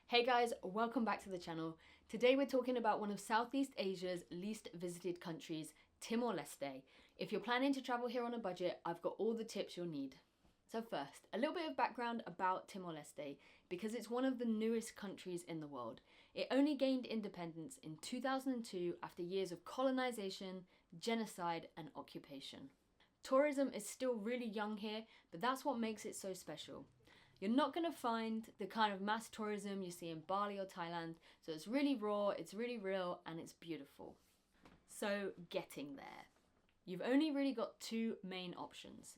Hey guys, welcome back to the channel. Today we're talking about one of Southeast Asia's least visited countries, Timor-Leste. If you're planning to travel here on a budget, I've got all the tips you'll need. So first, a little bit of background about Timor-Leste, because it's one of the newest countries in the world. It only gained independence in 2002 after years of colonization, genocide and occupation. Tourism is still really young here, but that's what makes it so special. You're not going to find the kind of mass tourism you see in Bali or Thailand, so it's really raw, it's really real, and it's beautiful. So getting there. You've only really got two main options.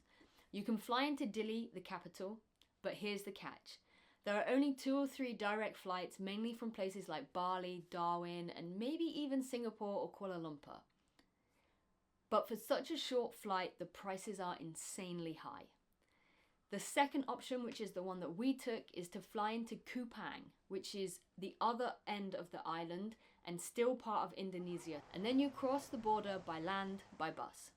You can fly into Dili, the capital, but here's the catch. There are only 2 or 3 direct flights, mainly from places like Bali, Darwin, and maybe even Singapore or Kuala Lumpur. But for such a short flight, the prices are insanely high. The second option, which is the one that we took, is to fly into Kupang, which is the other end of the island and still part of Indonesia. And then you cross the border by land, by bus.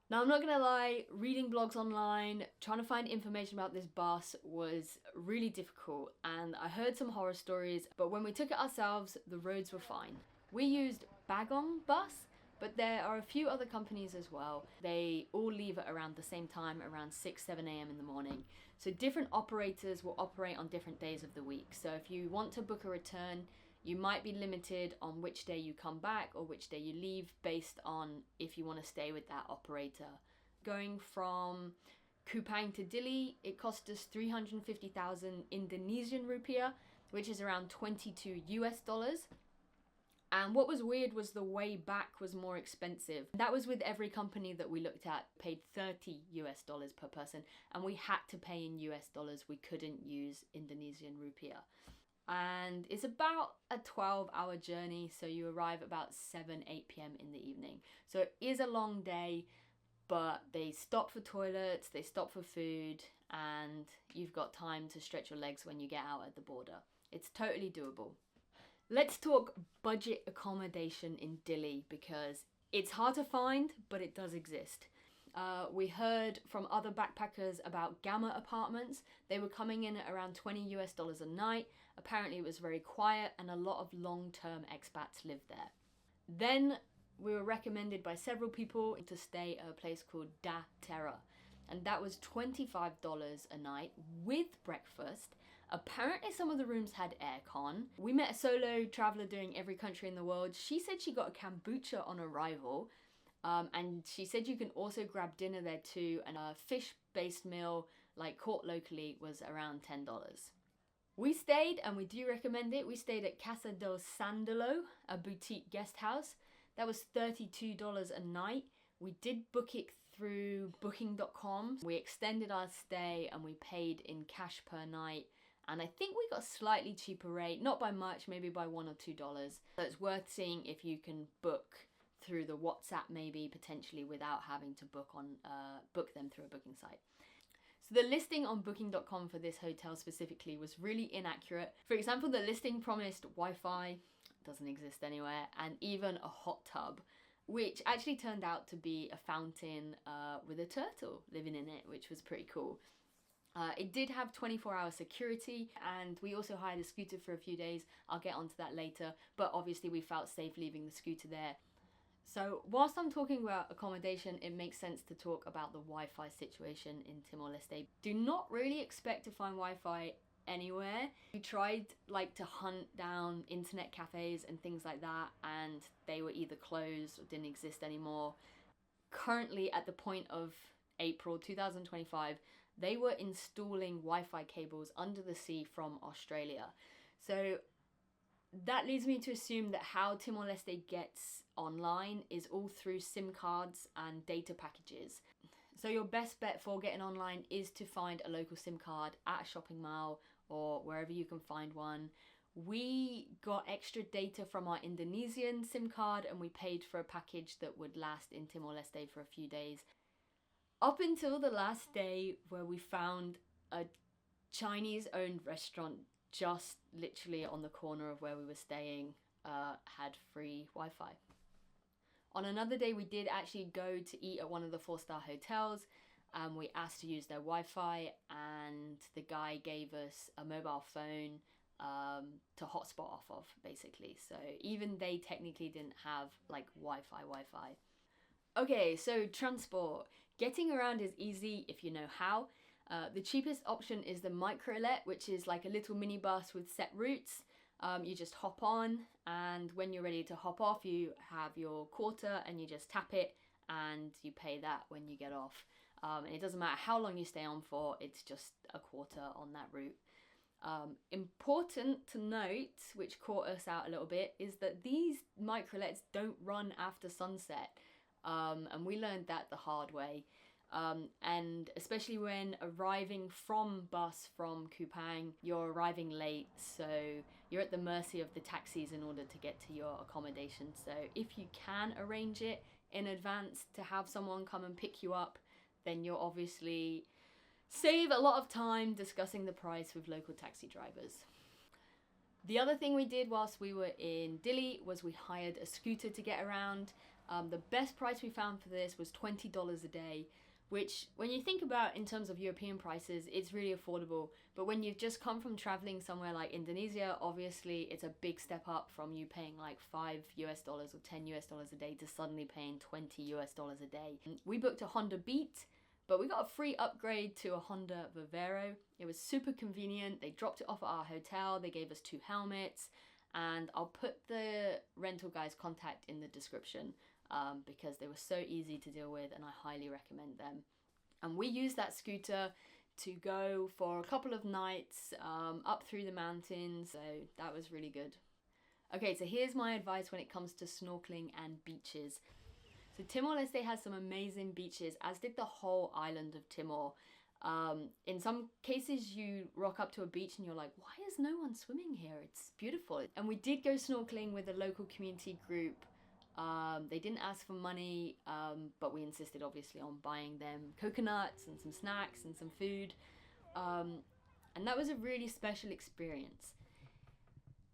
Now, I'm not gonna lie, reading blogs online, trying to find information about this bus was really difficult, and I heard some horror stories, but when we took it ourselves, the roads were fine. We used Bagong bus, but there are a few other companies as well. They all leave at around the same time, around 6-7 a.m. in the morning. So different operators will operate on different days of the week. So if you want to book a return, you might be limited on which day you come back or which day you leave based on if you want to stay with that operator. Going from Kupang to Dili, it cost us 350,000 Indonesian rupiah, which is around 22 US dollars. And what was weird was the way back was more expensive. That was with every company that we looked at, paid 30 US dollars per person, and we had to pay in US dollars. We couldn't use Indonesian rupiah. And it's about a 12-hour journey, so you arrive about 7-8 p.m. in the evening. So it is a long day, but they stop for toilets, they stop for food, and you've got time to stretch your legs when you get out at the border. It's totally doable. Let's talk budget accommodation in Dili, because it's hard to find, but it does exist. We heard from other backpackers about Gama Apartments. They were coming in at around 20 US dollars a night. Apparently it was very quiet and a lot of long-term expats lived there. Then we were recommended by several people to stay at a place called DaTerra, and that was $25 a night with breakfast. Apparently some of the rooms had aircon. We met a solo traveler doing every country in the world. She said she got a kombucha on arrival, and she said you can also grab dinner there too, and a fish-based meal like caught locally was around $10. We stayed, and we do recommend it, we stayed at Casa del Sândalo, a boutique guest house. That was $32 a night. We did book it through booking.com. We extended our stay and we paid in cash per night. And I think we got a slightly cheaper rate, not by much, maybe by $1 or $2. So it's worth seeing if you can book through the WhatsApp maybe, potentially, without having to book them through a booking site. So the listing on booking.com for this hotel specifically was really inaccurate. For example, the listing promised Wi-Fi, doesn't exist anywhere, and even a hot tub, which actually turned out to be a fountain with a turtle living in it, which was pretty cool. It did have 24-hour security, and we also hired a scooter for a few days. I'll get onto that later, but obviously we felt safe leaving the scooter there. So whilst I'm talking about accommodation, it makes sense to talk about the Wi-Fi situation in Timor-Leste. Do not really expect to find Wi-Fi anywhere. We tried to hunt down internet cafes and things like that, and they were either closed or didn't exist anymore. Currently, at the point of April 2025, they were installing Wi-Fi cables under the sea from Australia. So that leads me to assume that how Timor-Leste gets online is all through SIM cards and data packages. So your best bet for getting online is to find a local SIM card at a shopping mall or wherever you can find one. We got extra data from our Indonesian SIM card, and we paid for a package that would last in Timor-Leste for a few days. Up until the last day, where we found a Chinese-owned restaurant just literally on the corner of where we were staying, had free Wi-Fi. On another day, we did actually go to eat at one of the 4-star hotels. We asked to use their Wi-Fi, and the guy gave us a mobile phone to hotspot off of, basically. So even they technically didn't have like Wi-Fi. Okay, so transport. Getting around is easy if you know how. The cheapest option is the microlet, which is like a little minibus with set routes. You just hop on, and when you're ready to hop off, you have your quarter and you just tap it and you pay that when you get off. And it doesn't matter how long you stay on for, it's just a quarter on that route. Important to note, which caught us out a little bit, is that these microlets don't run after sunset. And we learned that the hard way. And especially when arriving from bus from Kupang, you're arriving late, so you're at the mercy of the taxis in order to get to your accommodation. So if you can arrange it in advance to have someone come and pick you up, then you'll obviously save a lot of time discussing the price with local taxi drivers. The other thing we did whilst we were in Dili was we hired a scooter to get around. The best price we found for this was $20 a day, which when you think about in terms of European prices, it's really affordable. But when you've just come from traveling somewhere like Indonesia, obviously it's a big step up from you paying like $5 or $10 a day to suddenly paying $20 a day. We booked a Honda Beat, but we got a free upgrade to a Honda Vivero. It was super convenient. They dropped it off at our hotel. They gave us 2 helmets, and I'll put the rental guy's contact in the description. Because they were so easy to deal with, and I highly recommend them. And we used that scooter to go for a couple of nights up through the mountains, so that was really good. Okay, so here's my advice when it comes to snorkeling and beaches. So Timor-Leste has some amazing beaches, as did the whole island of Timor. In some cases you rock up to a beach and you're like, why is no one swimming here? It's beautiful. And we did go snorkeling with a local community group. They didn't ask for money, but we insisted obviously on buying them coconuts and some snacks and some food. And that was a really special experience.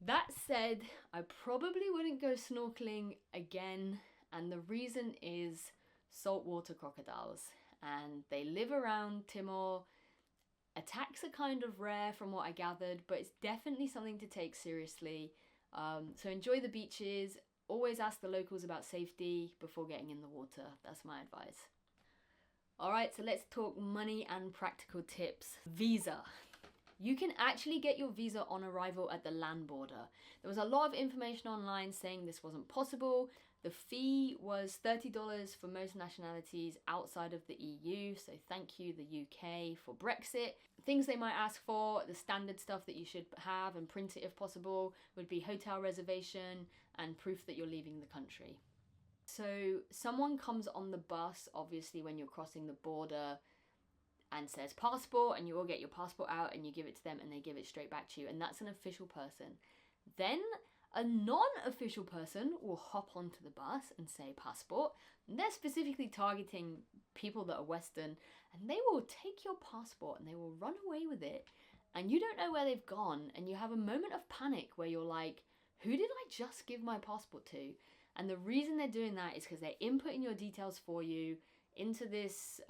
That said, I probably wouldn't go snorkeling again, and the reason is saltwater crocodiles. And they live around Timor. Attacks are kind of rare from what I gathered, but it's definitely something to take seriously. So enjoy the beaches. Always ask the locals about safety before getting in the water. That's my advice. Alright, so let's talk money and practical tips. Visa. You can actually get your visa on arrival at the land border. There was a lot of information online saying this wasn't possible. The fee was $30 for most nationalities outside of the EU, so thank you the UK for Brexit. Things they might ask for, the standard stuff that you should have and print it if possible, would be hotel reservation and proof that you're leaving the country. So someone comes on the bus, obviously when you're crossing the border, and says passport, and you all get your passport out and you give it to them and they give it straight back to you, and that's an official person. Then a non-official person will hop onto the bus and say passport, and they're specifically targeting people that are Western, and they will take your passport and they will run away with it, and you don't know where they've gone, and you have a moment of panic where you're like, who did I just give my passport to? And the reason they're doing that is because they're inputting your details for you into this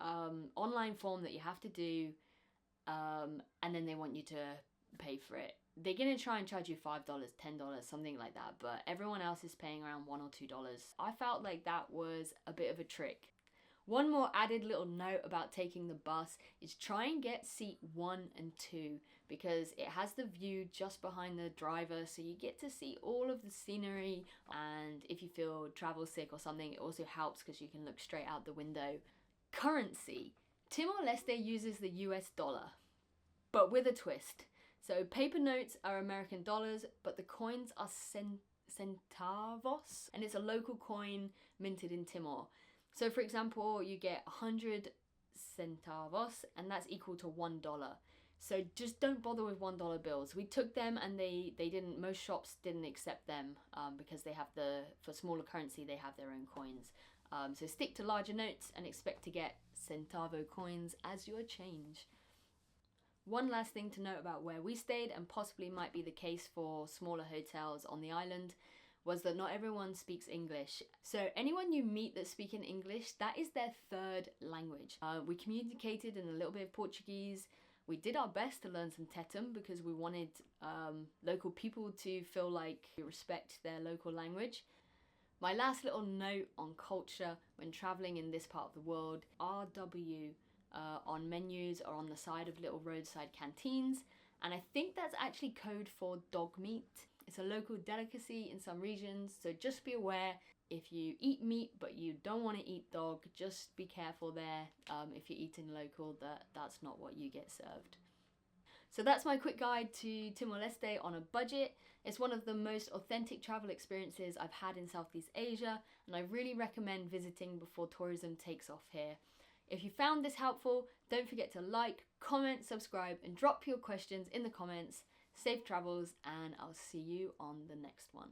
online form that you have to do, and then they want you to pay for it. They're going to try and charge you $5, $10, something like that, but everyone else is paying around $1 or $2. I felt like that was a bit of a trick. One more added little note about taking the bus is try and get seat 1 and 2, because it has the view just behind the driver, so you get to see all of the scenery, and if you feel travel sick or something, it also helps because you can look straight out the window. Currency. Timor-Leste uses the US dollar, but with a twist. So paper notes are American dollars, but the coins are centavos, and it's a local coin minted in Timor. So for example, you get 100 centavos, and that's equal to $1. So just don't bother with $1 bills. We took them, and they didn't, most shops didn't accept them because they have for smaller currency, they have their own coins. So stick to larger notes and expect to get centavo coins as your change. One last thing to note about where we stayed, and possibly might be the case for smaller hotels on the island, was that not everyone speaks English. So anyone you meet that speak in English, that is their third language. We communicated in a little bit of Portuguese, We did our best to learn some Tetum because we wanted local people to feel like we respect their local language. My last little note on culture when traveling in this part of the world: RW on menus are on the side of little roadside canteens, and I think that's actually code for dog meat. It's a local delicacy in some regions, so just be aware if you eat meat but you don't want to eat dog, just be careful there. If you're eating local, that's not what you get served. So that's my quick guide to Timor-Leste on a budget. It's one of the most authentic travel experiences I've had in Southeast Asia, and I really recommend visiting before tourism takes off here. If you found this helpful, don't forget to like, comment, subscribe, and drop your questions in the comments. Safe travels, and I'll see you on the next one.